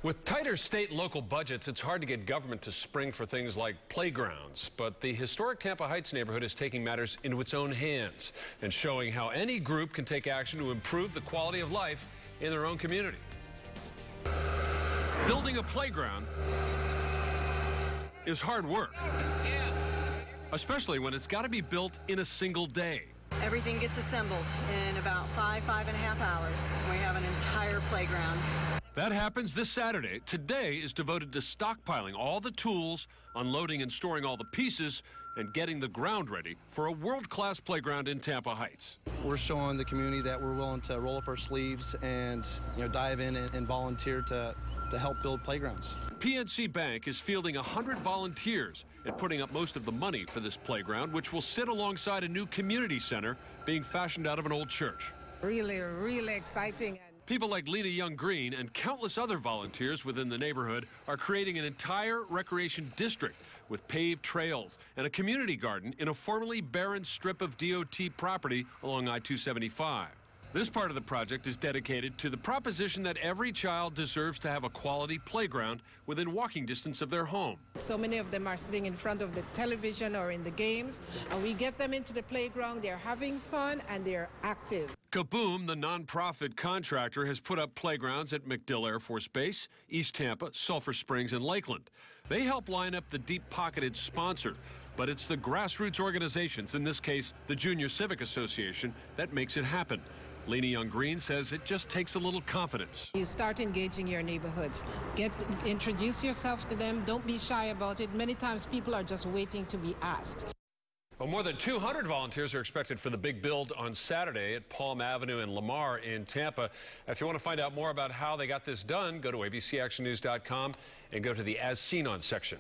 With tighter state and local budgets, it's hard to get government to spring for things like playgrounds. But the historic Tampa Heights neighborhood is taking matters into its own hands and showing how any group can take action to improve the quality of life in their own community. Building a playground is hard work, especially when it's got to be built in a single day. Everything gets assembled in about 5.5 hours. We have an entire playground. That happens this Saturday. Today is devoted to stockpiling all the tools, unloading and storing all the pieces, and getting the ground ready for a world-class playground in Tampa Heights. We're showing the community that we're willing to roll up our sleeves and dive in and volunteer to help build playgrounds. PNC Bank is fielding 100 volunteers and putting up most of the money for this playground, which will sit alongside a new community center being fashioned out of an old church. Really exciting. People like Lena Young-Green and countless other volunteers within the neighborhood are creating an entire recreation district with paved trails and a community garden in a formerly barren strip of DOT property along I-275. This part of the project is dedicated to the proposition that every child deserves to have a quality playground within walking distance of their home. So many of them are sitting in front of the television or in the games, and we get them into the playground. They're having fun and they're active. Kaboom, the nonprofit contractor, has put up playgrounds at MacDill Air Force Base, East Tampa, Sulphur Springs, and Lakeland. They help line up the deep-pocketed sponsor, but it's the grassroots organizations, in this case the Junior Civic Association, that makes it happen. Lena Young-Green says it just takes a little confidence. You start engaging your neighborhoods. Introduce yourself to them. Don't be shy about it. Many times people are just waiting to be asked. Well, more than 200 volunteers are expected for the big build on Saturday at Palm Avenue and Lamar in Tampa. If you want to find out more about how they got this done, go to abcactionnews.com and go to the As Seen On section.